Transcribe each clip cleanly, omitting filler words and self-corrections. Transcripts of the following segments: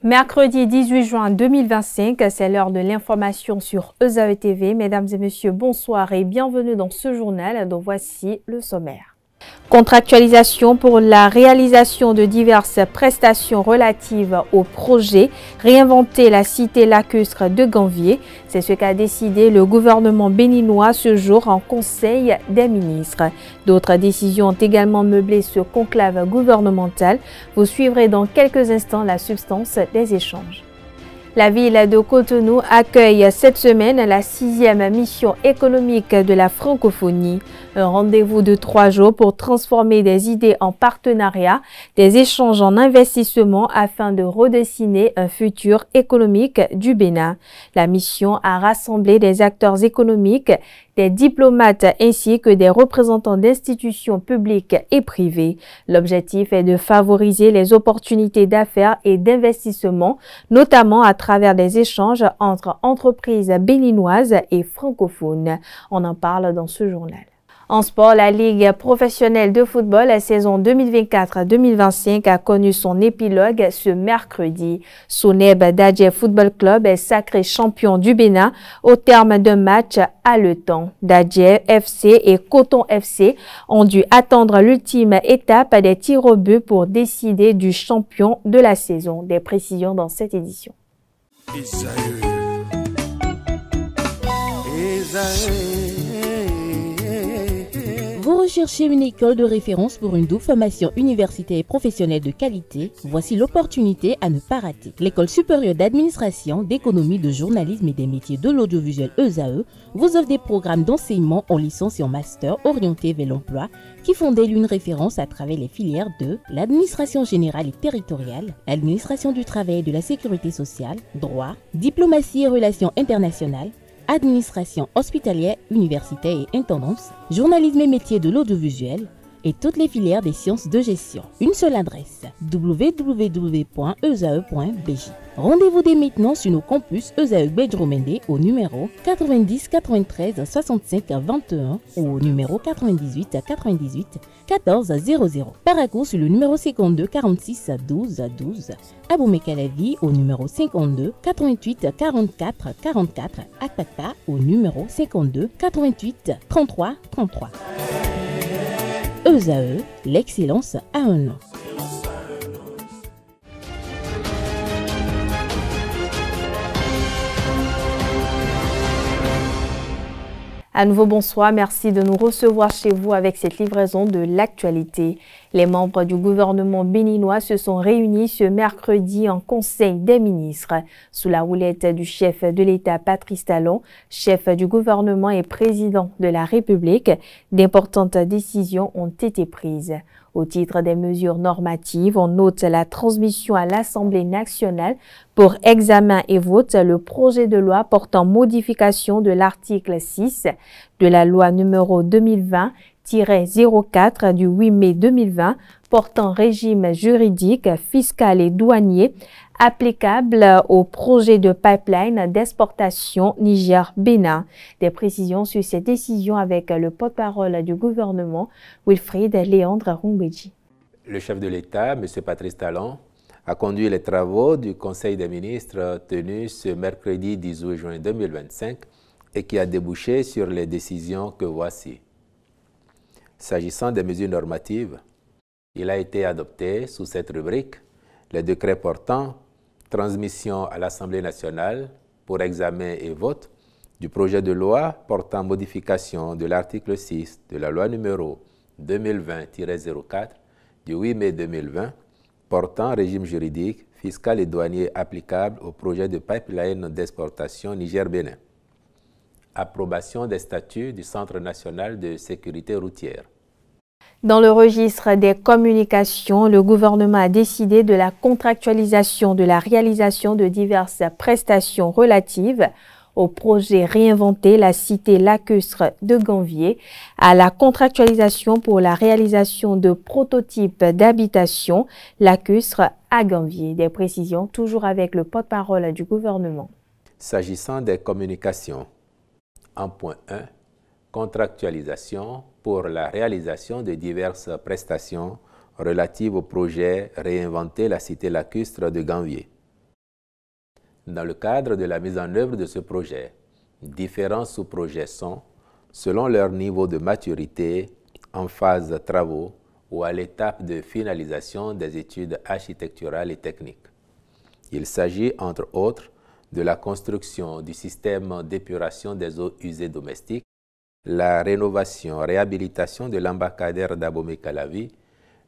Mercredi 18 juin 2025, c'est l'heure de l'information sur ESAE TV. Mesdames et messieurs, bonsoir et bienvenue dans ce journal dont voici le sommaire. Contractualisation pour la réalisation de diverses prestations relatives au projet Réinventer la cité lacustre de Ganvié. C'est ce qu'a décidé le gouvernement béninois ce jour en Conseil des ministres. D'autres décisions ont également meublé ce conclave gouvernemental. Vous suivrez dans quelques instants la substance des échanges. La ville de Cotonou accueille cette semaine la 6e mission économique de la francophonie. Un rendez-vous de 3 jours pour transformer des idées en partenariat, des échanges en investissement afin de redessiner un futur économique du Bénin. La mission a rassemblé des acteurs économiques, des diplomates ainsi que des représentants d'institutions publiques et privées. L'objectif est de favoriser les opportunités d'affaires et d'investissement, notamment à travers des échanges entre entreprises béninoises et francophones. On en parle dans ce journal. En sport, la Ligue professionnelle de football, la saison 2024-2025 a connu son épilogue ce mercredi. Soneb Dadje Football Club est sacré champion du Bénin au terme d'un match haletant. Dadje FC et Coton FC ont dû attendre l'ultime étape des tirs au but pour décider du champion de la saison. Des précisions dans cette édition. Vous recherchez une école de référence pour une double formation universitaire et professionnelle de qualité? Voici l'opportunité à ne pas rater. L'École supérieure d'administration, d'économie, de journalisme et des métiers de l'audiovisuel ESAE vous offre des programmes d'enseignement en licence et en master orientés vers l'emploi qui font d'elle une référence à travers les filières de l'administration générale et territoriale, l'administration du travail et de la sécurité sociale, droit, diplomatie et relations internationales, administration hospitalière, universitaire et intendance, journalisme et métiers de l'audiovisuel et toutes les filières des sciences de gestion. Une seule adresse, www.esae.bj. Rendez-vous dès maintenant sur nos campus ESAE Bedjromende au numéro 90 93 65 21 ou au numéro 98 98 14 00. Paracourt sur le numéro 52 46 12 12. Aboumekalavi au numéro 52 88 44 44. Akpakpa au numéro 52 88 33 33. ESAE, l'excellence à un nom. À nouveau, bonsoir. Merci de nous recevoir chez vous avec cette livraison de l'actualité. Les membres du gouvernement béninois se sont réunis ce mercredi en Conseil des ministres. Sous la houlette du chef de l'État Patrice Talon, chef du gouvernement et président de la République, d'importantes décisions ont été prises. Au titre des mesures normatives, on note la transmission à l'Assemblée nationale pour examen et vote le projet de loi portant modification de l'article 6 de la loi numéro 2020-04 du 8 mai 2020 portant régime juridique, fiscal et douanier applicable au projet de pipeline d'exportation Niger-Bénin. Des précisions sur ces décisions avec le porte-parole du gouvernement, Wilfried Léandre Rungbeji. Le chef de l'État, M. Patrice Talon, a conduit les travaux du Conseil des ministres tenu ce mercredi 18 juin 2025 et qui a débouché sur les décisions que voici. S'agissant des mesures normatives, il a été adopté sous cette rubrique les décrets portant transmission à l'Assemblée nationale pour examen et vote du projet de loi portant modification de l'article 6 de la loi numéro 2020-04 du 8 mai 2020 portant régime juridique, fiscal et douanier applicable au projet de pipeline d'exportation Niger-Bénin. Approbation des statuts du Centre national de sécurité routière. Dans le registre des communications, le gouvernement a décidé de la contractualisation de la réalisation de diverses prestations relatives au projet Réinventer la cité lacustre de Ganvié, à la contractualisation pour la réalisation de prototypes d'habitation lacustre à Ganvié. Des précisions toujours avec le porte-parole du gouvernement. S'agissant des communications, en point 1, contractualisation pour la réalisation de diverses prestations relatives au projet Réinventer la cité lacustre de Ganvié. dans le cadre de la mise en œuvre de ce projet. Différents sous-projets sont, selon leur niveau de maturité, en phase de travaux ou à l'étape de finalisation des études architecturales et techniques. Il s'agit, entre autres, de la construction du système d'épuration des eaux usées domestiques, la rénovation-réhabilitation de l'embarcadère d'Abomey-Calavi,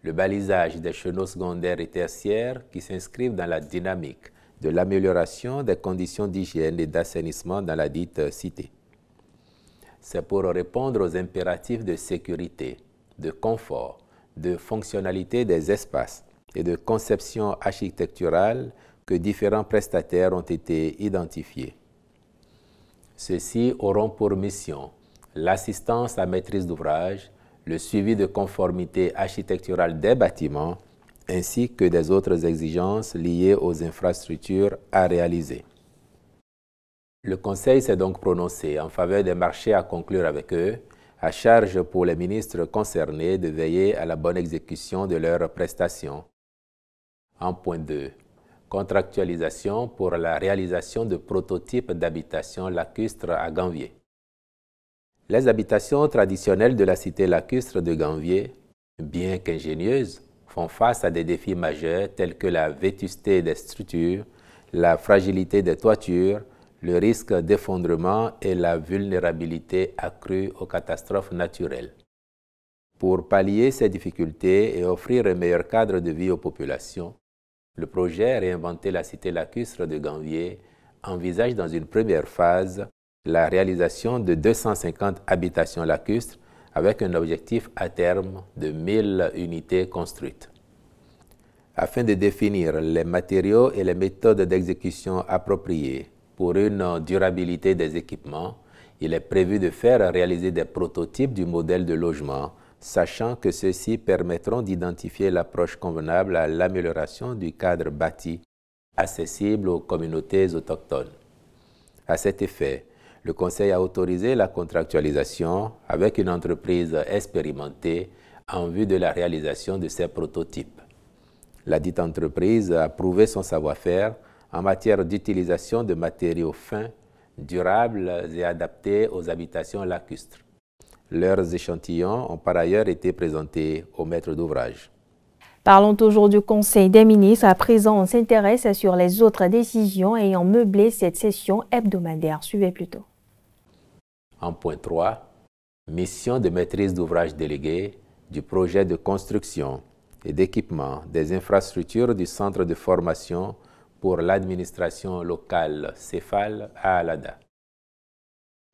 le balisage des chenaux secondaires et tertiaires qui s'inscrivent dans la dynamique de l'amélioration des conditions d'hygiène et d'assainissement dans la dite cité. C'est pour répondre aux impératifs de sécurité, de confort, de fonctionnalité des espaces et de conception architecturale que différents prestataires ont été identifiés. Ceux-ci auront pour mission l'assistance à maîtrise d'ouvrage, le suivi de conformité architecturale des bâtiments, ainsi que des autres exigences liées aux infrastructures à réaliser. Le Conseil s'est donc prononcé en faveur des marchés à conclure avec eux, à charge pour les ministres concernés de veiller à la bonne exécution de leurs prestations. En point 2, contractualisation pour la réalisation de prototypes d'habitations lacustres à Ganvié. Les habitations traditionnelles de la cité lacustre de Ganvié, bien qu'ingénieuses, font face à des défis majeurs tels que la vétusté des structures, la fragilité des toitures, le risque d'effondrement et la vulnérabilité accrue aux catastrophes naturelles. Pour pallier ces difficultés et offrir un meilleur cadre de vie aux populations, le projet Réinventer la cité lacustre de Ganvié envisage dans une première phase la réalisation de 250 habitations lacustres avec un objectif à terme de 1000 unités construites. Afin de définir les matériaux et les méthodes d'exécution appropriées pour une durabilité des équipements, il est prévu de faire réaliser des prototypes du modèle de logement, sachant que ceux-ci permettront d'identifier l'approche convenable à l'amélioration du cadre bâti, accessible aux communautés autochtones. À cet effet, le Conseil a autorisé la contractualisation avec une entreprise expérimentée en vue de la réalisation de ces prototypes. La dite entreprise a prouvé son savoir-faire en matière d'utilisation de matériaux fins, durables et adaptés aux habitations lacustres. Leurs échantillons ont par ailleurs été présentés au maître d'ouvrage. Parlons toujours du Conseil des ministres. À présent, on s'intéresse sur les autres décisions ayant meublé cette session hebdomadaire. Suivez plutôt. En point 3, mission de maîtrise d'ouvrage déléguée du projet de construction et d'équipement des infrastructures du centre de formation pour l'administration locale CEFAL à Alada.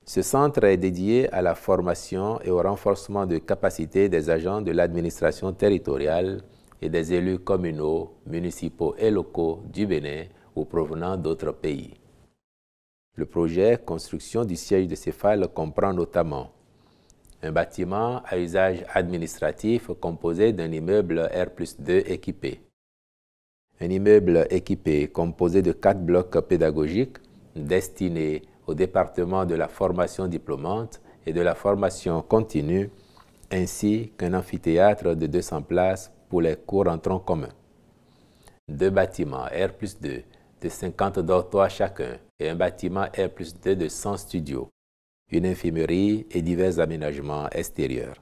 Ce centre est dédié à la formation et au renforcement de capacités des agents de l'administration territoriale et des élus communaux, municipaux et locaux du Bénin ou provenant d'autres pays. Le projet construction du siège de CEFAL comprend notamment un bâtiment à usage administratif composé d'un immeuble R+2 équipé, un immeuble équipé composé de 4 blocs pédagogiques destinés au département de la formation diplômante et de la formation continue, ainsi qu'un amphithéâtre de 200 places pour les cours en tronc commun. 2 bâtiments R+2 de 50 dortoirs chacun et un bâtiment R+2 de 100 studios, une infirmerie et divers aménagements extérieurs.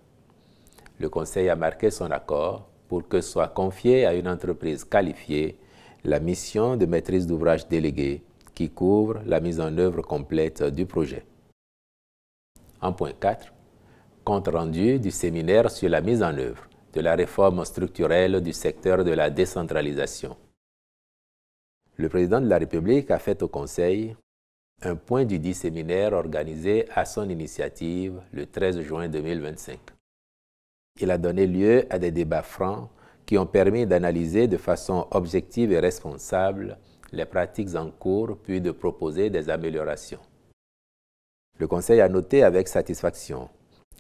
Le Conseil a marqué son accord pour que soit confiée à une entreprise qualifiée la mission de maîtrise d'ouvrage déléguée qui couvre la mise en œuvre complète du projet. En point 4, compte rendu du séminaire sur la mise en œuvre de la réforme structurelle du secteur de la décentralisation. Le président de la République a fait au Conseil un point du dit séminaire organisé à son initiative le 13 juin 2025. Il a donné lieu à des débats francs qui ont permis d'analyser de façon objective et responsable les pratiques en cours puis de proposer des améliorations. Le Conseil a noté avec satisfaction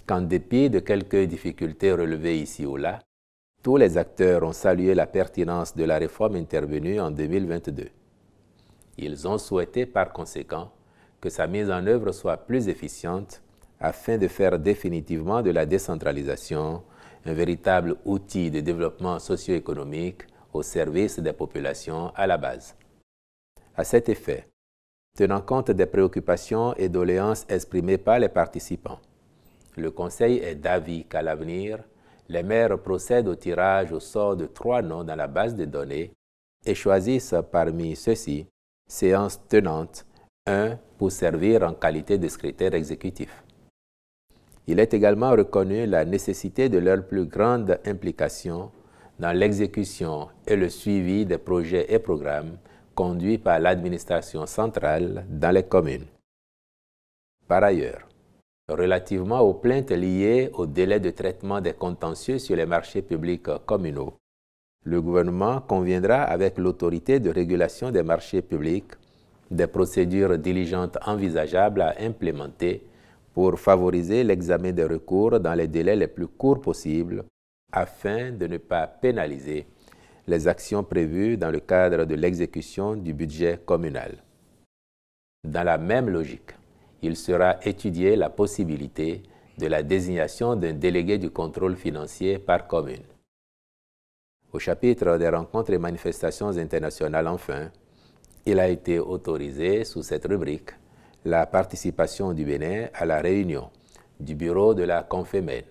qu'en dépit de quelques difficultés relevées ici ou là, tous les acteurs ont salué la pertinence de la réforme intervenue en 2022. Ils ont souhaité par conséquent que sa mise en œuvre soit plus efficiente afin de faire définitivement de la décentralisation un véritable outil de développement socio-économique au service des populations à la base. À cet effet, tenant compte des préoccupations et doléances exprimées par les participants. Le Conseil est d'avis qu'à l'avenir, les maires procèdent au tirage au sort de 3 noms dans la base de données et choisissent parmi ceux-ci, séance tenante, un pour servir en qualité de secrétaire exécutif. Il est également reconnu la nécessité de leur plus grande implication dans l'exécution et le suivi des projets et programmes conduits par l'administration centrale dans les communes. Par ailleurs, relativement aux plaintes liées au délai de traitement des contentieux sur les marchés publics communaux, le gouvernement conviendra avec l'autorité de régulation des marchés publics des procédures diligentes envisageables à implémenter pour favoriser l'examen des recours dans les délais les plus courts possibles afin de ne pas pénaliser les actions prévues dans le cadre de l'exécution du budget communal. Dans la même logique, il sera étudié la possibilité de la désignation d'un délégué du contrôle financier par commune. Au chapitre des rencontres et manifestations internationales, enfin, il a été autorisé sous cette rubrique la participation du Bénin à la réunion du bureau de la Confémen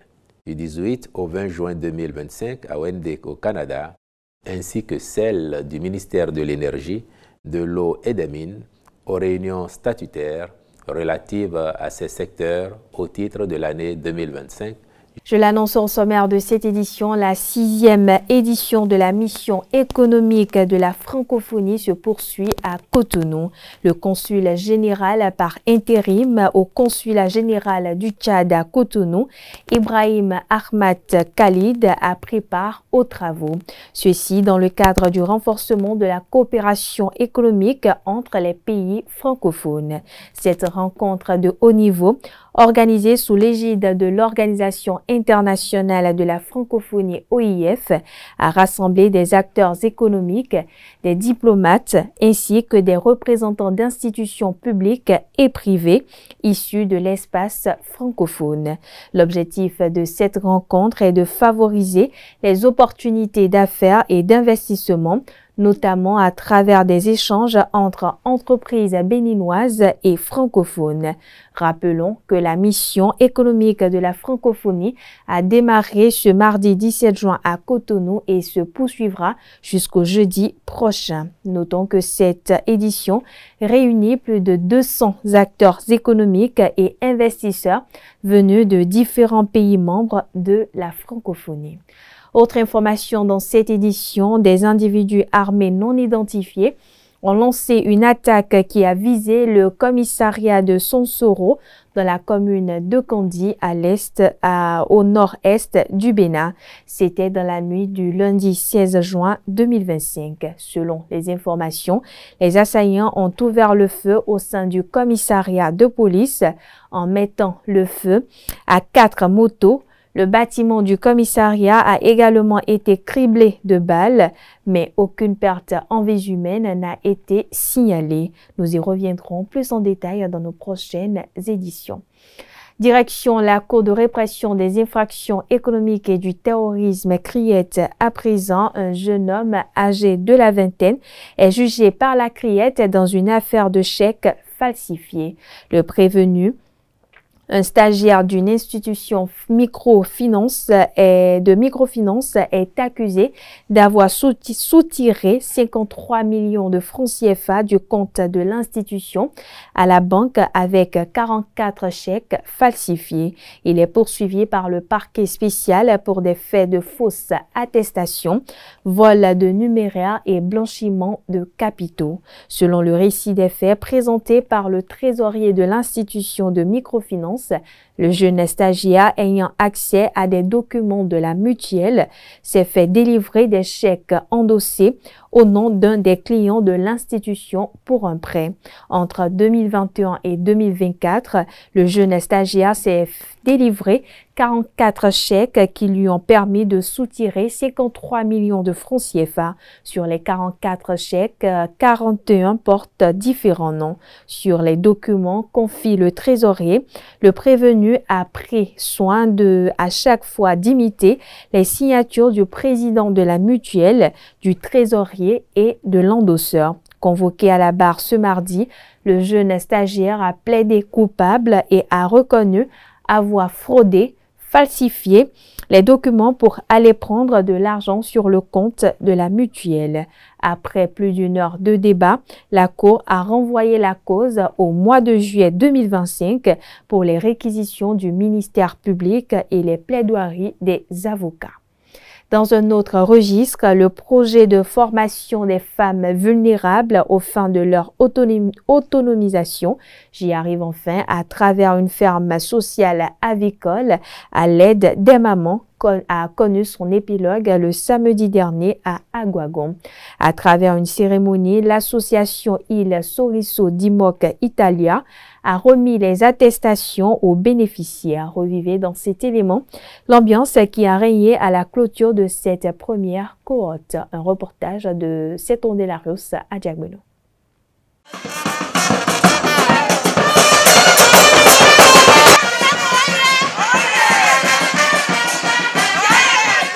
du 18 au 20 juin 2025 à Wendake au Canada, ainsi que celle du ministère de l'Énergie, de l'Eau et des Mines aux réunions statutaires relatives à ces secteurs au titre de l'année 2025. Je l'annonce au sommaire de cette édition, la 6e édition de la mission économique de la francophonie se poursuit à Cotonou. Le consul général par intérim au consulat général du Tchad à Cotonou, Ibrahim Ahmad Khalid, a pris part aux travaux. Ceci dans le cadre du renforcement de la coopération économique entre les pays francophones. Cette rencontre de haut niveau, organisée sous l'égide de l'Organisation internationale de la francophonie OIF, a rassemblé des acteurs économiques, des diplomates ainsi que des représentants d'institutions publiques et privées issus de l'espace francophone. L'objectif de cette rencontre est de favoriser les opportunités d'affaires et d'investissement, notamment à travers des échanges entre entreprises béninoises et francophones. Rappelons que la mission économique de la francophonie a démarré ce mardi 17 juin à Cotonou et se poursuivra jusqu'au jeudi prochain. Notons que cette édition réunit plus de 200 acteurs économiques et investisseurs venus de différents pays membres de la francophonie. Autre information dans cette édition, des individus armés non identifiés ont lancé une attaque qui a visé le commissariat de Sonsoro dans la commune de Kandi à l'est, au nord-est du Bénin. C'était dans la nuit du lundi 16 juin 2025. Selon les informations, les assaillants ont ouvert le feu au sein du commissariat de police en mettant le feu à 4 motos. Le bâtiment du commissariat a également été criblé de balles, mais aucune perte en vies humaines n'a été signalée. Nous y reviendrons plus en détail dans nos prochaines éditions. Direction la Cour de répression des infractions économiques et du terrorisme Criette. À présent, un jeune homme âgé de la vingtaine est jugé par la Criette dans une affaire de chèques falsifiés. Le prévenu, un stagiaire d'une institution microfinance est accusé d'avoir soutiré 53 millions de francs CFA du compte de l'institution à la banque avec 44 chèques falsifiés. Il est poursuivi par le parquet spécial pour des faits de fausses attestations, vol de numéraire et blanchiment de capitaux. Selon le récit des faits présenté par le trésorier de l'institution de microfinance, le jeune stagiaire ayant accès à des documents de la mutuelle s'est fait délivrer des chèques endossés au nom d'un des clients de l'institution pour un prêt. Entre 2021 et 2024, le jeune stagiaire s'est délivré 44 chèques qui lui ont permis de soutirer 53 millions de francs CFA. Sur les 44 chèques, 41 portent différents noms. Sur les documents, confie le trésorier, le prévenu a pris soin à chaque fois d'imiter les signatures du président de la mutuelle, du trésorier et de l'endosseur. Convoqué à la barre ce mardi, le jeune stagiaire a plaidé coupable et a reconnu avoir fraudé, falsifié les documents pour aller prendre de l'argent sur le compte de la mutuelle. Après plus d'une heure de débat, la Cour a renvoyé la cause au mois de juillet 2025 pour les réquisitions du ministère public et les plaidoiries des avocats. Dans un autre registre, le projet de formation des femmes vulnérables aux fins de leur autonomisation, j'y arrive enfin, à travers une ferme sociale avicole à l'aide des mamans, a connu son épilogue le samedi dernier à Aguagon. À travers une cérémonie, l'association Il Sorriso di Moc Italia a remis les attestations aux bénéficiaires. Revivez dans cet élément l'ambiance qui a régné à la clôture de cette première cohorte. Un reportage de Seton Delarios à Diagbeno.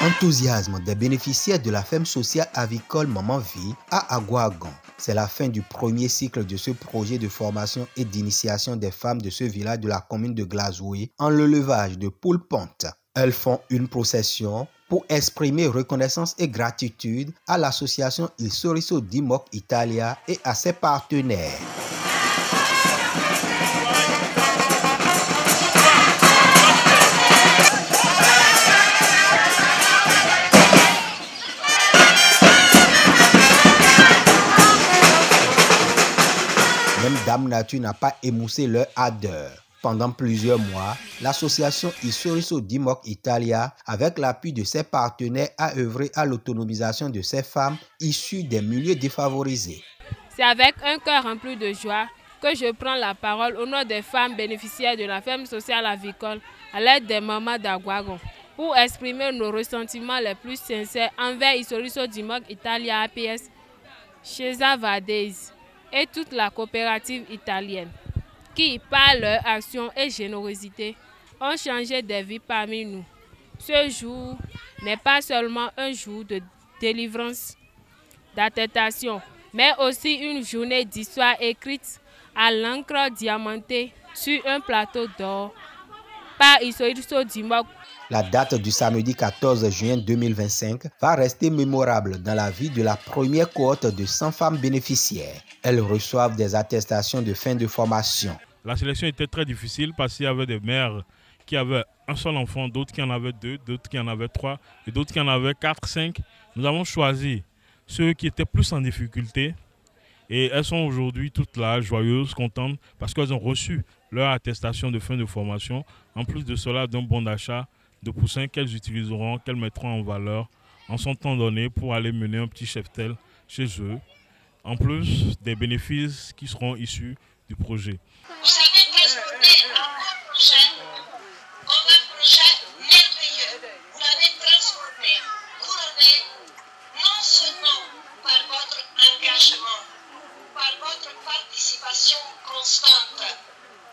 Enthousiasme des bénéficiaires de la ferme sociale avicole Maman Vie à Aguagon. C'est la fin du premier cycle de ce projet de formation et d'initiation des femmes de ce village de la commune de Glazoué en l'élevage de poules pontes. Elles font une procession pour exprimer reconnaissance et gratitude à l'association Il Sorriso di Moc Italia et à ses partenaires. Même Dame Nature n'a pas émoussé leur ardeur. Pendant plusieurs mois, l'association Il Sorriso di Moc Italia, avec l'appui de ses partenaires, a œuvré à l'autonomisation de ces femmes issues des milieux défavorisés. C'est avec un cœur rempli de joie que je prends la parole au nom des femmes bénéficiaires de la ferme sociale avicole à l'aide des mamans d'Aguagon pour exprimer nos ressentiments les plus sincères envers Il Sorriso di Moc Italia APS, Cesa Valdez et toute la coopérative italienne qui, par leur action et générosité, ont changé des vies parmi nous. Ce jour n'est pas seulement un jour de délivrance, d'attestation, mais aussi une journée d'histoire écrite à l'encre diamantée sur un plateau d'or par Il Sorriso di Moc. La date du samedi 14 juin 2025 va rester mémorable dans la vie de la première cohorte de 100 femmes bénéficiaires. Elles reçoivent des attestations de fin de formation. La sélection était très difficile parce qu'il y avait des mères qui avaient un seul enfant, d'autres qui en avaient 2, d'autres qui en avaient 3 et d'autres qui en avaient 4, 5. Nous avons choisi ceux qui étaient plus en difficulté et elles sont aujourd'hui toutes là, joyeuses, contentes parce qu'elles ont reçu leur attestation de fin de formation. En plus de cela, d'un bon d'achat de poussins qu'elles utiliseront, qu'elles mettront en valeur en son temps donné pour aller mener un petit cheptel chez eux, en plus des bénéfices qui seront issus du projet. Vous avez présenté un projet, merveilleux. Vous l'avez transformé, couronné, non seulement par votre engagement, par votre participation constante,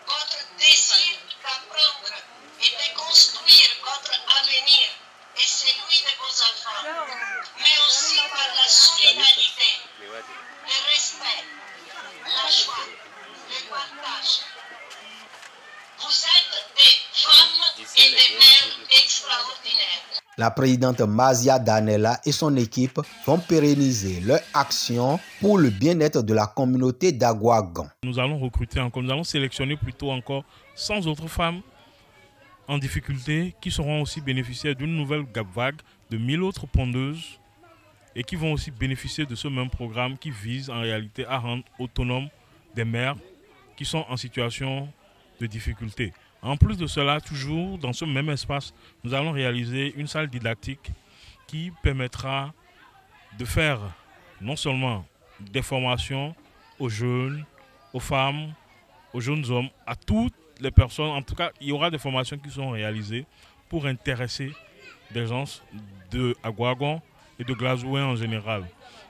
votre désir d'apprendre et de construire votre avenir et celui de vos enfants, mais aussi par la solidarité, le respect, la joie, le partage. Vous êtes des femmes et des mères extraordinaires. La présidente Mazia Danella et son équipe vont pérenniser leur action pour le bien-être de la communauté d'Aguagon. Nous allons recruter encore, nous allons sélectionner plutôt encore 100 autres femmes en difficulté qui seront aussi bénéficiaires d'une nouvelle vague de 1000 autres pondeuses et qui vont aussi bénéficier de ce même programme qui vise en réalité à rendre autonomes des mères qui sont en situation de difficulté. En plus de cela, toujours dans ce même espace, nous allons réaliser une salle didactique qui permettra de faire non seulement des formations aux jeunes, aux femmes, aux jeunes hommes, à toutes les personnes. En tout cas, il y aura des formations qui seront réalisées pour intéresser des gens de Aguagon et de Glazoué en général.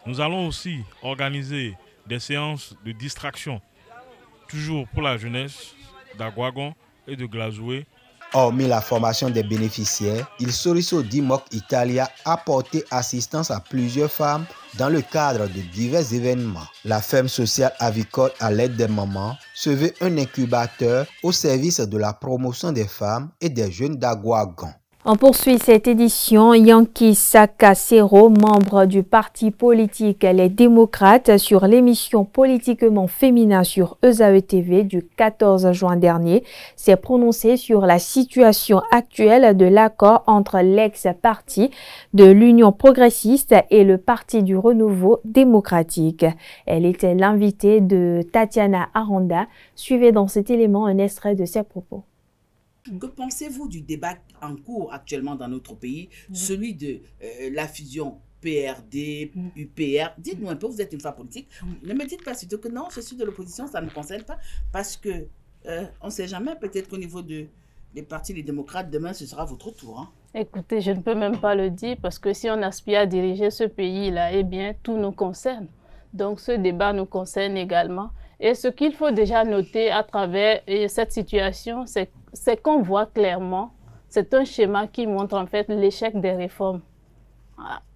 Nous allons aussi organiser des séances de distraction, toujours pour la jeunesse d'Aguagon et de Glazoué. Hormis la formation des bénéficiaires, Il Sorriso di Moc Italia a porté assistance à plusieurs femmes dans le cadre de divers événements. La ferme sociale avicole à l'aide des mamans se veut un incubateur au service de la promotion des femmes et des jeunes d'Aguagon. On poursuit cette édition. Yanki Sakasero, membre du parti politique Les Démocrates, sur l'émission Politiquement Féminin sur ESAE TV du 14 juin dernier, s'est prononcé sur la situation actuelle de l'accord entre l'ex-parti de l'Union progressiste et le Parti du Renouveau démocratique. Elle était l'invitée de Tatiana Aranda. Suivez dans cet élément un extrait de ses propos. Que pensez-vous du débat en cours actuellement dans notre pays, celui de la fusion PRD, UPR? Dites-nous un peu, vous êtes une femme politique. Ne me dites pas surtout que non, je suis de l'opposition, ça ne me concerne pas, parce que on ne sait jamais, peut-être qu'au niveau des partis, les démocrates, demain, ce sera votre tour. Hein. Écoutez, je ne peux même pas le dire, parce que si on aspire à diriger ce pays-là, eh bien, tout nous concerne. Donc, ce débat nous concerne également. Et ce qu'il faut déjà noter à travers cette situation, c'est qu'on voit clairement, c'est un schéma qui montre en fait l'échec des réformes,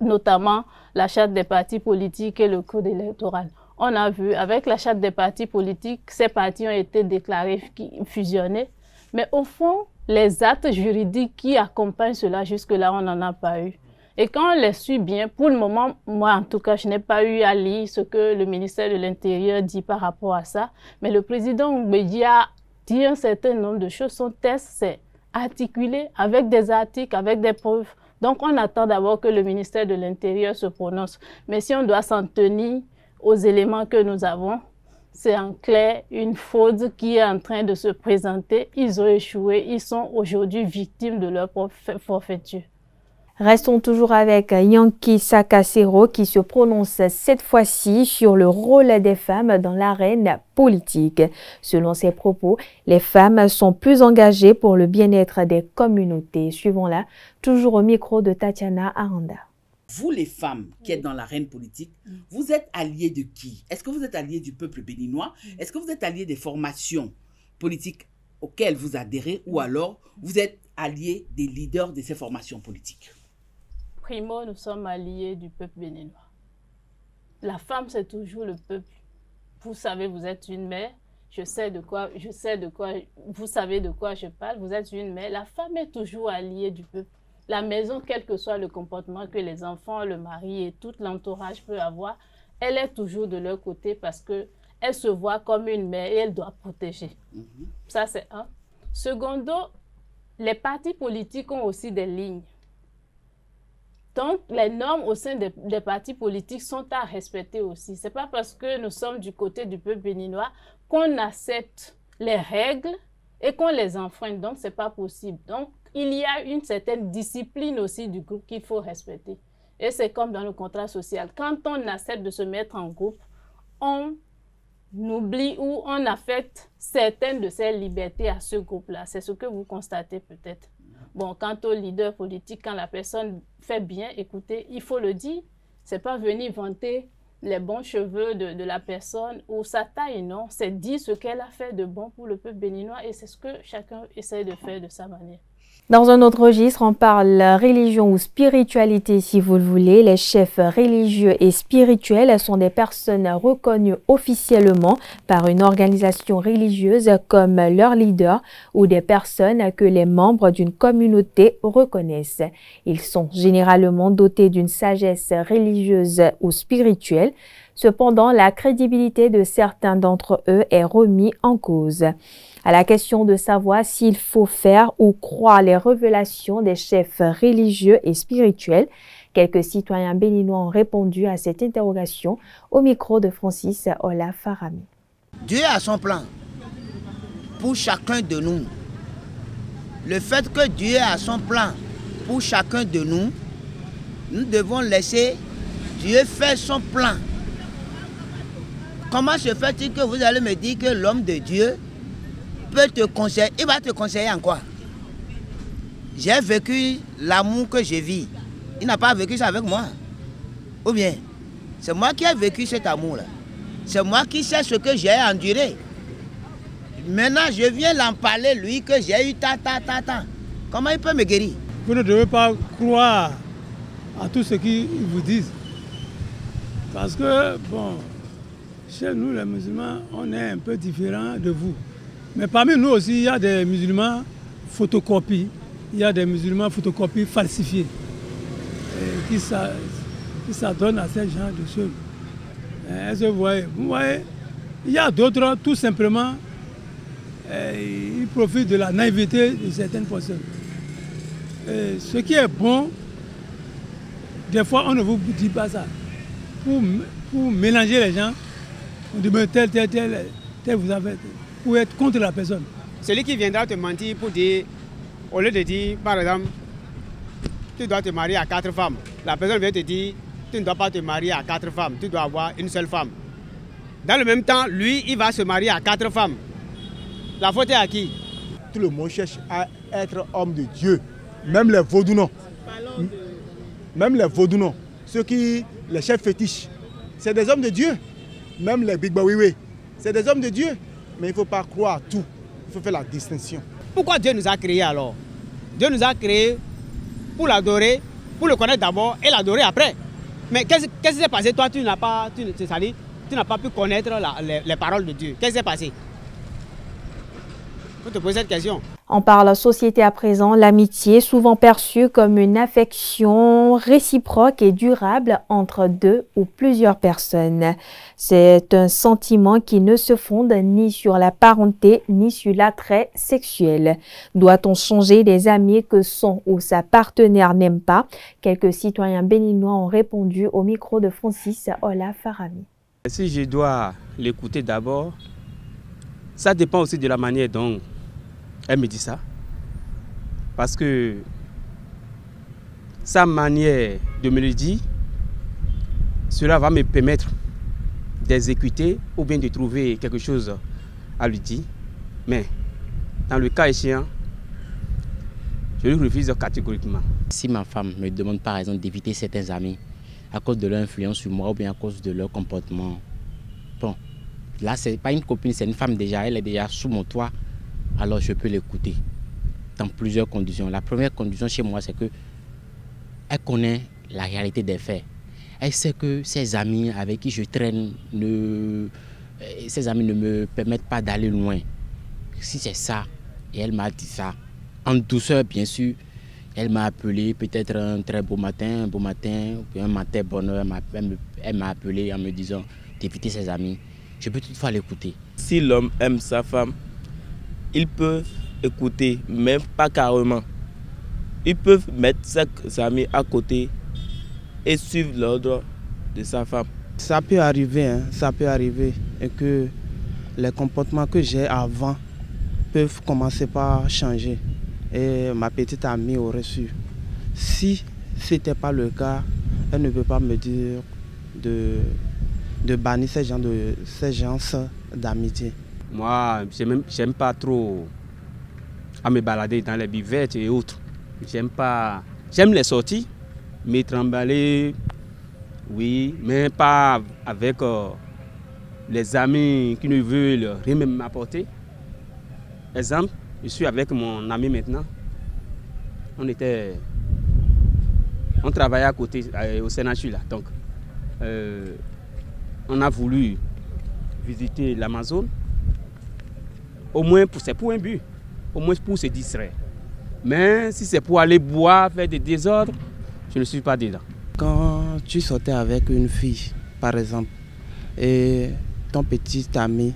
notamment la charte des partis politiques et le code électoral. On a vu, avec la charte des partis politiques, ces partis ont été déclarés fusionnés, mais au fond, les actes juridiques qui accompagnent cela, jusque-là, on n'en a pas eu. Et quand on les suit bien, pour le moment, moi en tout cas, je n'ai pas eu à lire ce que le ministère de l'Intérieur dit par rapport à ça. Mais le président Oubédi a dit un certain nombre de choses. Son texte s'est articulé avec des articles, avec des preuves. Donc on attend d'abord que le ministère de l'Intérieur se prononce. Mais si on doit s'en tenir aux éléments que nous avons, c'est en clair une fraude qui est en train de se présenter. Ils ont échoué, ils sont aujourd'hui victimes de leur forfaiture. Restons toujours avec Yanki Sakasero qui se prononce cette fois-ci sur le rôle des femmes dans l'arène politique. Selon ses propos, les femmes sont plus engagées pour le bien-être des communautés. Suivons-la, toujours au micro de Tatiana Aranda. Vous, les femmes qui êtes dans l'arène politique, vous êtes alliées de qui? Est-ce que vous êtes alliées du peuple béninois? Est-ce que vous êtes alliées des formations politiques auxquelles vous adhérez? Ou alors, vous êtes alliées des leaders de ces formations politiques? Primo, nous sommes alliés du peuple béninois. La femme, c'est toujours le peuple. Vous savez, vous êtes une mère. Vous savez de quoi je parle. Vous êtes une mère. La femme est toujours alliée du peuple. La maison, quel que soit le comportement que les enfants, le mari et tout l'entourage peut avoir, elle est toujours de leur côté parce qu'elle se voit comme une mère et elle doit protéger. Ça, c'est un. Secondo, les partis politiques ont aussi des lignes. Donc, les normes au sein des partis politiques sont à respecter aussi. Ce n'est pas parce que nous sommes du côté du peuple béninois qu'on accepte les règles et qu'on les enfreint. Donc, ce n'est pas possible. Donc, il y a une certaine discipline aussi du groupe qu'il faut respecter. Et c'est comme dans le contrat social. Quand on accepte de se mettre en groupe, on oublie ou on affecte certaines de ces libertés à ce groupe-là. C'est ce que vous constatez peut-être. Bon, quant au leader politique, quand la personne fait bien, écoutez, il faut le dire. Ce n'est pas venir vanter les bons cheveux de la personne ou sa taille, non. C'est dire ce qu'elle a fait de bon pour le peuple béninois et c'est ce que chacun essaie de faire de sa manière. Dans un autre registre, on parle religion ou spiritualité si vous le voulez. Les chefs religieux et spirituels sont des personnes reconnues officiellement par une organisation religieuse comme leur leader ou des personnes que les membres d'une communauté reconnaissent. Ils sont généralement dotés d'une sagesse religieuse ou spirituelle. Cependant, la crédibilité de certains d'entre eux est remise en cause. À la question de savoir s'il faut faire ou croire les révélations des chefs religieux et spirituels, quelques citoyens béninois ont répondu à cette interrogation au micro de Francis Ola Farami. Dieu a son plan pour chacun de nous. Le fait que Dieu a son plan pour chacun de nous, nous devons laisser Dieu faire son plan. Comment se fait-il que vous allez me dire que l'homme de Dieu peut te conseiller? Il va te conseiller en quoi? J'ai vécu l'amour que je vis. Il n'a pas vécu ça avec moi. Ou bien, c'est moi qui ai vécu cet amour-là. C'est moi qui sais ce que j'ai enduré. Maintenant, je viens l'en parler, lui, que j'ai eu ta. Comment il peut me guérir? Vous ne devez pas croire à tout ce qu'ils vous disent. Parce que, bon, chez nous, les musulmans, on est un peu différents de vous. Mais parmi nous aussi, il y a des musulmans photocopies. Il y a des musulmans photocopies falsifiés qui s'adonnent à ce genre de choses. Est-ce que vous voyez? Il y a d'autres, tout simplement, ils profitent de la naïveté de certaines personnes. Ce qui est bon, des fois, on ne vous dit pas ça. Pour mélanger les gens, on dit tel vous avez, pour être contre la personne. Celui qui viendra te mentir pour dire, au lieu de dire, par exemple, tu dois te marier à 4 femmes, la personne vient te dire, tu ne dois pas te marier à 4 femmes, tu dois avoir une seule femme. Dans le même temps, lui, il va se marier à 4 femmes. La faute est à qui? Tout le monde cherche à être homme de Dieu, même les vaudounos. Même les vaudounos, les chefs fétiches, c'est des hommes de Dieu. Même les Big Bawiwe, c'est des hommes de Dieu. Mais il ne faut pas croire à tout, il faut faire la distinction. Pourquoi Dieu nous a créés alors? Dieu nous a créés pour l'adorer, pour le connaître d'abord et l'adorer après. Mais qu'est-ce qui s'est passé? Toi, tu n'as pas pu connaître les paroles de Dieu. Qu'est-ce qui s'est passé? Il faut te poser cette question. On parle société à présent, l'amitié, souvent perçue comme une affection réciproque et durable entre deux ou plusieurs personnes. C'est un sentiment qui ne se fonde ni sur la parenté ni sur l'attrait sexuel. Doit-on changer les amis que son ou sa partenaire n'aime pas? Quelques citoyens béninois ont répondu au micro de Francis Ola Farami. Si je dois l'écouter d'abord, ça dépend aussi de la manière dont elle me dit ça. Parce que sa manière de me le dire, cela va me permettre d'exécuter ou bien de trouver quelque chose à lui dire. Mais dans le cas échéant, je lui refuse catégoriquement. Si ma femme me demande par exemple d'éviter certains amis à cause de leur influence sur moi ou bien à cause de leur comportement, bon, là c'est pas une copine, c'est une femme déjà, elle est déjà sous mon toit, alors je peux l'écouter dans plusieurs conditions. La première condition chez moi, c'est qu'elle connaît la réalité des faits. Elle sait que ses amis avec qui je traîne, ses amis ne me permettent pas d'aller loin. Si c'est ça, et elle m'a dit ça, en douceur bien sûr, elle m'a appelé peut-être un très beau matin, ou un matin bonheur, elle m'a appelé en me disant d'éviter ses amis. Je peux toutefois l'écouter. Si l'homme aime sa femme, il peut écouter, même pas carrément. Ils peuvent mettre ses amis à côté et suivre l'ordre de sa femme. Ça peut arriver, hein, ça peut arriver. Et que les comportements que j'ai avant peuvent commencer par changer. Et ma petite amie aurait su. Si ce n'était pas le cas, elle ne peut pas me dire de bannir ces gens d'amitié. Moi, j'aime pas trop à me balader dans les buvettes et autres. J'aime les sorties, me trimballer, oui, mais pas avec les amis qui ne veulent rien m'apporter. Exemple, je suis avec mon ami maintenant. On travaillait à côté, au Sénachu là. Donc, on a voulu visiter l'Amazone. Au moins, c'est pour un but. Au moins pour se distraire. Mais si c'est pour aller boire, faire des désordres, je ne suis pas dedans. Quand tu sortais avec une fille, par exemple, et ton petit ami,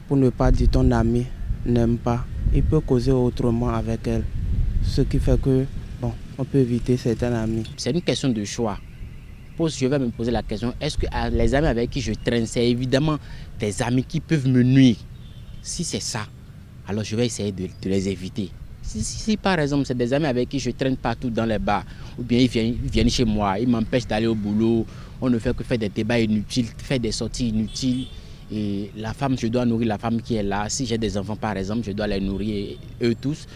pour ne pas dire ton ami, n'aime pas, il peut causer autrement avec elle. Ce qui fait que, bon, on peut éviter certains amis. C'est une question de choix. Je vais me poser la question, est-ce que les amis avec qui je traîne, c'est évidemment des amis qui peuvent me nuire? Si c'est ça, alors je vais essayer de les éviter. Si par exemple c'est des amis avec qui je traîne partout dans les bars, ou bien ils viennent chez moi, ils m'empêchent d'aller au boulot, on ne fait que faire des débats inutiles, faire des sorties inutiles. Et la femme, je dois nourrir la femme qui est là. Si j'ai des enfants par exemple, je dois les nourrir eux tous.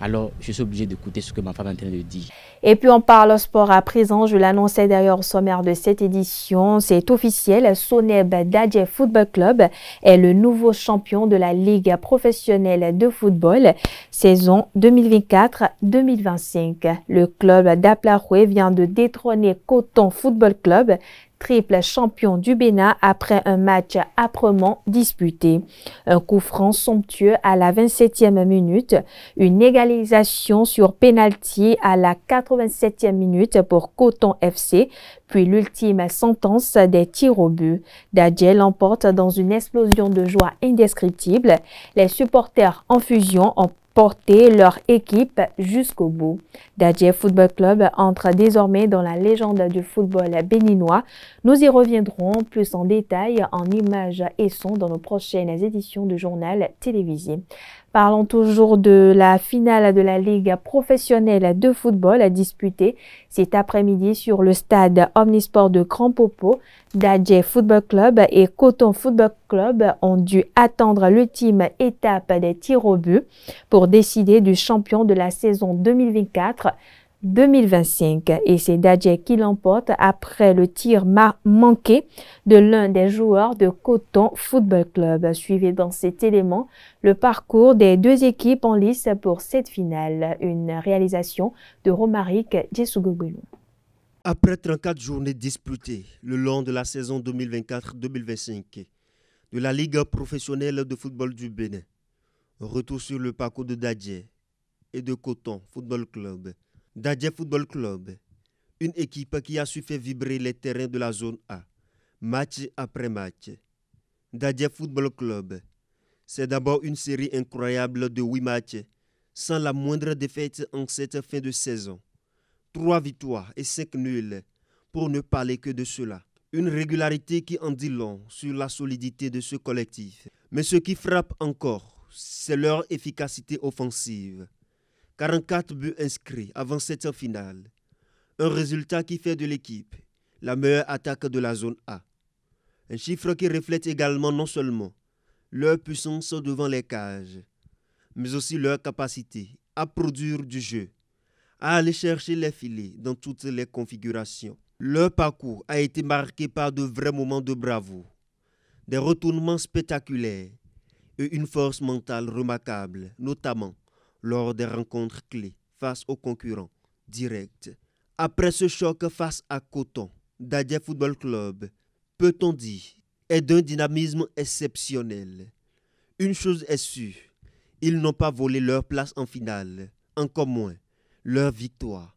Alors je suis obligé d'écouter ce que ma femme est en train de dire. Et puis on parle sport à présent, je l'annonçais d'ailleurs au sommaire de cette édition, c'est officiel, Soneb Dadje Football Club est le nouveau champion de la Ligue professionnelle de football, saison 2024-2025. Le club d'Aplaroué vient de détrôner Coton Football Club, triple champion du Bénin après un match âprement disputé. Un coup franc somptueux à la 27e minute, une égalisation sur pénalty à la 87e minute pour Coton FC, puis l'ultime sentence des tirs au but. Dadje l'emporte dans une explosion de joie indescriptible. Les supporters en fusion ont porter leur équipe jusqu'au bout. Dadje Football Club entre désormais dans la légende du football béninois. Nous y reviendrons plus en détail en images et sons dans nos prochaines éditions du journal télévisé. Parlons toujours de la finale de la Ligue professionnelle de football disputée cet après-midi sur le stade Omnisport de Grand Popo. Dadje Football Club et Coton Football Club ont dû attendre l'ultime étape des tirs au but pour décider du champion de la saison 2024-2025. Et c'est Dadje qui l'emporte après le tir manqué de l'un des joueurs de Coton Football Club. Suivez dans cet élément le parcours des deux équipes en lice pour cette finale. Une réalisation de Romaric Djesougoubelou. Après 34 journées disputées le long de la saison 2024-2025 de la Ligue professionnelle de football du Bénin, retour sur le parcours de Dadje et de Coton Football Club. Dadje Football Club, une équipe qui a su faire vibrer les terrains de la zone A, match après match. Dadje Football Club, c'est d'abord une série incroyable de 8 matchs, sans la moindre défaite en cette fin de saison. 3 victoires et 5 nuls, pour ne parler que de cela. Une régularité qui en dit long sur la solidité de ce collectif. Mais ce qui frappe encore, c'est leur efficacité offensive. 44 buts inscrits avant cette finale. Un résultat qui fait de l'équipe la meilleure attaque de la zone A. Un chiffre qui reflète également non seulement leur puissance devant les cages, mais aussi leur capacité à produire du jeu, à aller chercher les filets dans toutes les configurations. Leur parcours a été marqué par de vrais moments de bravoure, des retournements spectaculaires et une force mentale remarquable, notamment lors des rencontres clés face aux concurrents directs. Après ce choc face à Coton, Dadje Football Club, peut-on dire, est d'un dynamisme exceptionnel. Une chose est sûre, ils n'ont pas volé leur place en finale, encore moins leur victoire.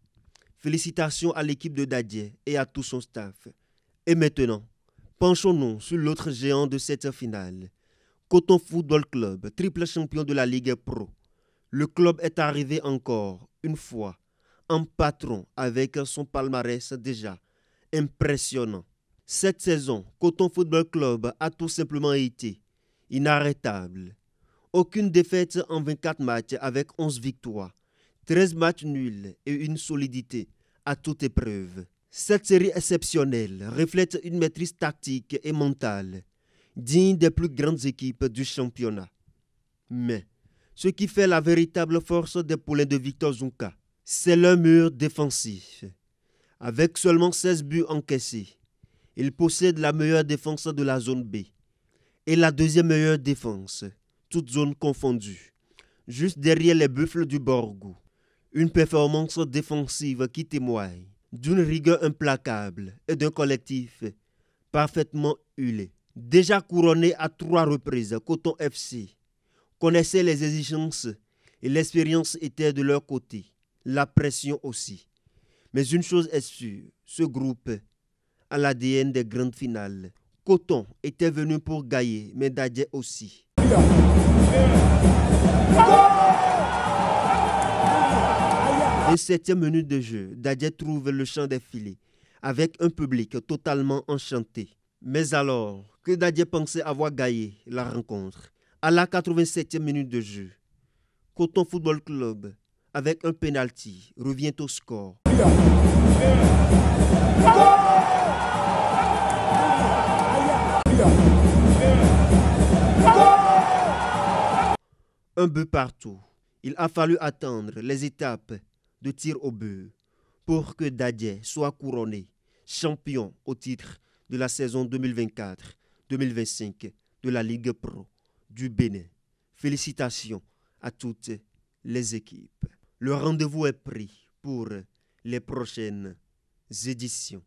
Félicitations à l'équipe de Dadje et à tout son staff. Et maintenant, penchons-nous sur l'autre géant de cette finale. Coton Football Club, triple champion de la Ligue Pro. Le club est arrivé encore une fois en patron avec son palmarès déjà impressionnant. Cette saison, Coton Football Club a tout simplement été inarrêtable. Aucune défaite en 24 matchs avec 11 victoires, 13 matchs nuls et une solidité à toute épreuve. Cette série exceptionnelle reflète une maîtrise tactique et mentale digne des plus grandes équipes du championnat. Mais ce qui fait la véritable force des poulains de Victor Zunka, c'est leur mur défensif. Avec seulement 16 buts encaissés, ils possèdent la meilleure défense de la zone B et la deuxième meilleure défense, toutes zones confondues, juste derrière les Buffles du Borgou. Une performance défensive qui témoigne d'une rigueur implacable et d'un collectif parfaitement huilé. Déjà couronné à 3 reprises, Coton FC connaissait les exigences et l'expérience était de leur côté, la pression aussi. Mais une chose est sûre, ce groupe a l'ADN des grandes finales. Coton était venu pour gagner, mais Dadje aussi. Et 7e minute de jeu, Dadje trouve le champ des filets avec un public totalement enchanté. Mais alors que Dadje pensait avoir gagné la rencontre, à la 87e minute de jeu, Coton Football Club, avec un penalty, revient au score. Un but partout. Il a fallu attendre les étapes de tir au but pour que Dadje soit couronné champion au titre de la saison 2024-2025 de la Ligue Pro du Bénin. Félicitations à toutes les équipes. Le rendez-vous est pris pour les prochaines éditions.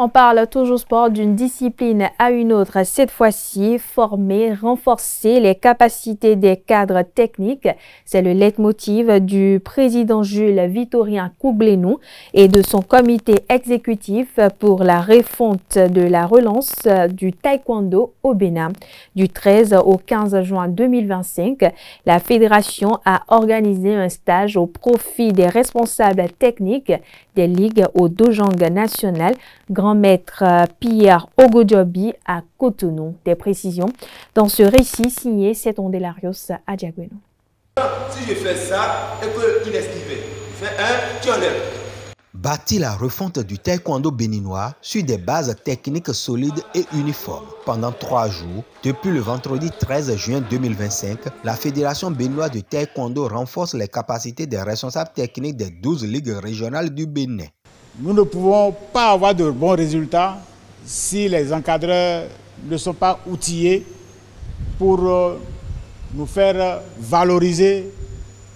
On parle toujours sport d'une discipline à une autre, cette fois-ci former, renforcer les capacités des cadres techniques. C'est le leitmotiv du président Jules Victorien Koublenou et de son comité exécutif pour la refonte de la relance du taekwondo au Bénin. Du 13 au 15 juin 2025, la fédération a organisé un stage au profit des responsables techniques des ligues au Dojang national, grand maître Pierre Ogodjobi à Cotonou. Des précisions dans ce récit signé Seton Delarios à Diagueno. Si je fais ça et qu'il esquivait, je fais un, tu enlèves. Bâtit la refonte du taekwondo béninois sur des bases techniques solides et uniformes. Pendant 3 jours, depuis le vendredi 13 juin 2025, la Fédération béninoise de taekwondo renforce les capacités des responsables techniques des 12 ligues régionales du Bénin. Nous ne pouvons pas avoir de bons résultats si les encadreurs ne sont pas outillés pour nous faire valoriser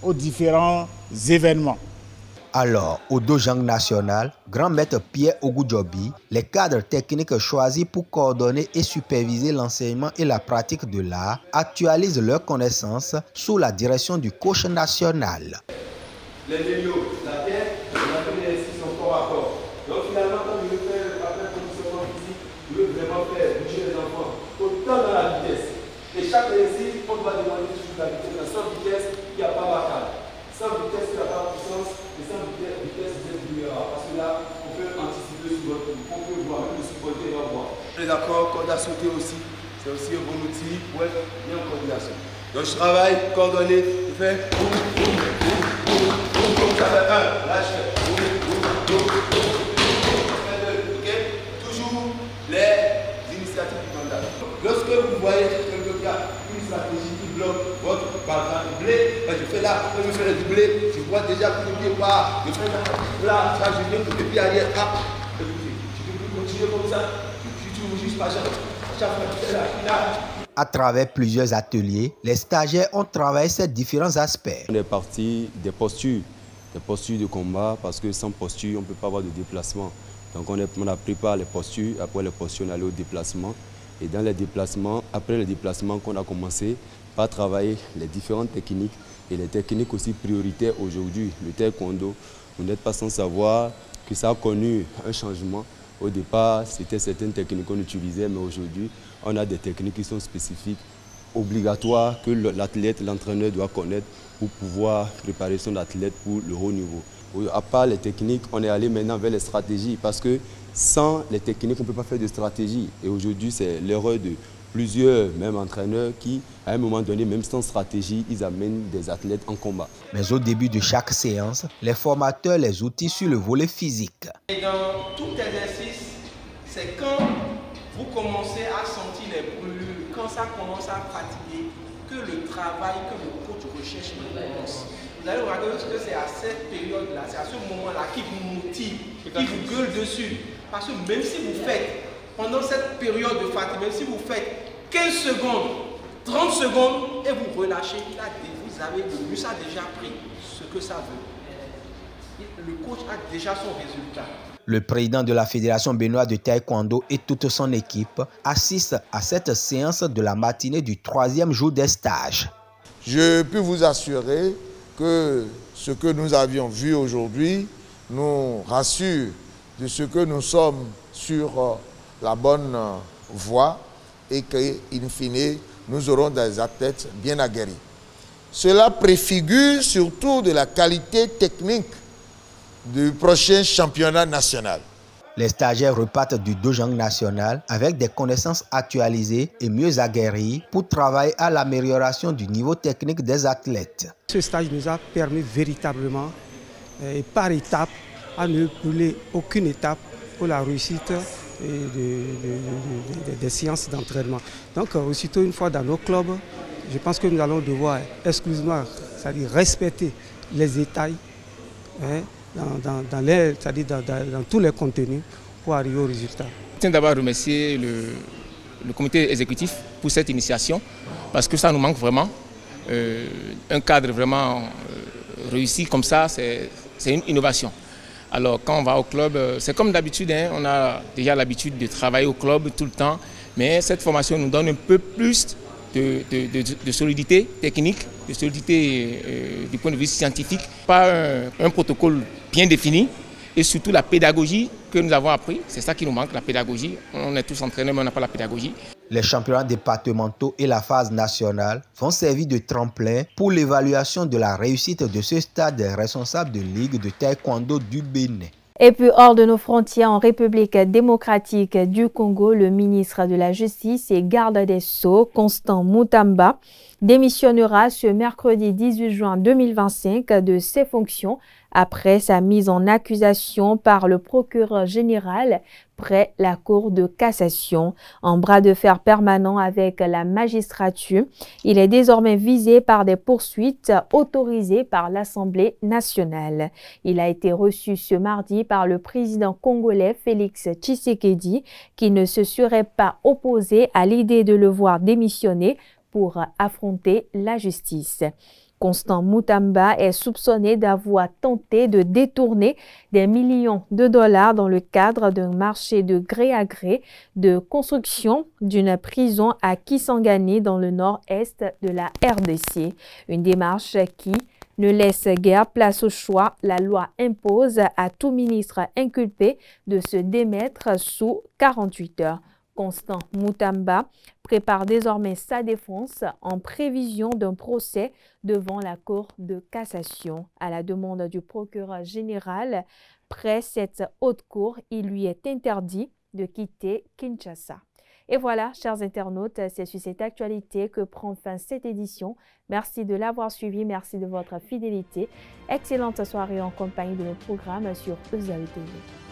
aux différents événements. Alors, au Dojang national, grand maître Pierre Ogodjobi, les cadres techniques choisis pour coordonner et superviser l'enseignement et la pratique de l'art actualisent leurs connaissances sous la direction du coach national. Les milieux, la terre, la première ici sont corps à corps. Donc finalement, quand je veux faire après conditionnement ici, je veux vraiment faire bouger les enfants autant dans la vitesse. Et chaque ici, on doit demander toujours la vitesse. Dans 100 vitesse, il n'y a pas vacarme. 100 vitesse, il n'y a pas puissance. Et 100 vitesse, vous êtes vulnérable. Parce que là, on peut anticiper sur votre coup. On peut voir, même le supporter va voir. Les accords, corde à sauter aussi. C'est aussi un bon outil pour être bien en coordination. Donc je travaille, coordonné, je fais boum, boum, boum, boum, boum, boum, ça fait 1, là je fais boum, boum, boum, boum, ok. Toujours les initiatives du mandat. Lorsque vous voyez quelqu'un qui a une stratégie qui bloque votre balle doublé, je fais là, quand je fais le doublé, je vois déjà que je pars, je fais là, ça je viens pour le pied arrière, hop, je peux continuer comme ça, je trouve juste pas chaque fois que je fais là. À travers plusieurs ateliers, les stagiaires ont travaillé ces différents aspects. On est parti des postures de combat, parce que sans posture, on ne peut pas avoir de déplacement. Donc on a préparé les postures, après les postures, on est allé au déplacement. Et dans les déplacements, après les déplacements, qu'on a commencé par travailler les différentes techniques et les techniques aussi prioritaires aujourd'hui. Le taekwondo, vous n'êtes pas sans savoir que ça a connu un changement. Au départ, c'était certaines techniques qu'on utilisait, mais aujourd'hui, on a des techniques qui sont spécifiques, obligatoires, que l'athlète, l'entraîneur doit connaître pour pouvoir préparer son athlète pour le haut niveau. À part les techniques, on est allé maintenant vers les stratégies, parce que sans les techniques, on ne peut pas faire de stratégie. Et aujourd'hui, c'est l'erreur de plusieurs, même entraîneurs, qui, à un moment donné, même sans stratégie, ils amènent des athlètes en combat. Mais au début de chaque séance, les formateurs les outillent sur le volet physique. Et dans tout exercice, c'est quand vous commencez à sentir les brûlures, quand ça commence à fatiguer, que le travail que le coach recherche commence. Vous allez regarder que c'est à cette période-là, c'est à ce moment-là qui vous motive, qui vous gueule dessus. Parce que même si vous faites, pendant cette période de fatigue, même si vous faites 15 secondes, 30 secondes, et vous relâchez, vous avez le muscle a déjà pris ce que ça veut. Le coach a déjà son résultat. Le président de la Fédération béninoise de taekwondo et toute son équipe assistent à cette séance de la matinée du 3e jour des stages. Je peux vous assurer que ce que nous avions vu aujourd'hui nous rassure de ce que nous sommes sur la bonne voie et qu'in fine, nous aurons des athlètes bien aguerris. Cela préfigure surtout de la qualité technique du prochain championnat national. Les stagiaires repartent du Dojang national avec des connaissances actualisées et mieux aguerries pour travailler à l'amélioration du niveau technique des athlètes. Ce stage nous a permis véritablement, par étapes, à ne brûler aucune étape pour la réussite des séances d'entraînement. Donc aussitôt une fois dans nos clubs, je pense que nous allons devoir exclusivement, c'est-à-dire respecter les détails dans tous les contenus pour arriver au résultat. Je tiens d'abord à remercier le comité exécutif pour cette initiation parce que ça nous manque vraiment. Un cadre vraiment réussi comme ça, c'est une innovation. Alors quand on va au club, c'est comme d'habitude, on a déjà l'habitude de travailler au club tout le temps, mais cette formation nous donne un peu plus de solidité technique, de solidité du point de vue scientifique, par un protocole bien défini et surtout la pédagogie que nous avons appris. C'est ça qui nous manque, la pédagogie. On est tous entraînés, mais on n'a pas la pédagogie. Les championnats départementaux et la phase nationale vont servir de tremplin pour l'évaluation de la réussite de ce stade des responsables de Ligue de taekwondo du Bénin. Et puis hors de nos frontières, en République démocratique du Congo, le ministre de la Justice et garde des Sceaux, Constant Mutamba, démissionnera ce mercredi 18 juin 2025 de ses fonctions après sa mise en accusation par le procureur général près la Cour de cassation. En bras de fer permanent avec la magistrature, il est désormais visé par des poursuites autorisées par l'Assemblée nationale. Il a été reçu ce mardi par le président congolais Félix Tshisekedi, qui ne se serait pas opposé à l'idée de le voir démissionner pour affronter la justice. Constant Mutamba est soupçonné d'avoir tenté de détourner des millions de dollars dans le cadre d'un marché de gré à gré de construction d'une prison à Kisangani dans le nord-est de la RDC. Une démarche qui ne laisse guère place au choix. La loi impose à tout ministre inculpé de se démettre sous 48 heures. Constant Mutamba prépare désormais sa défense en prévision d'un procès devant la Cour de cassation. À la demande du procureur général, près cette haute cour, il lui est interdit de quitter Kinshasa. Et voilà, chers internautes, c'est sur cette actualité que prend fin cette édition. Merci de l'avoir suivi, merci de votre fidélité. Excellente soirée en compagnie de nos programmes sur EZAE TV.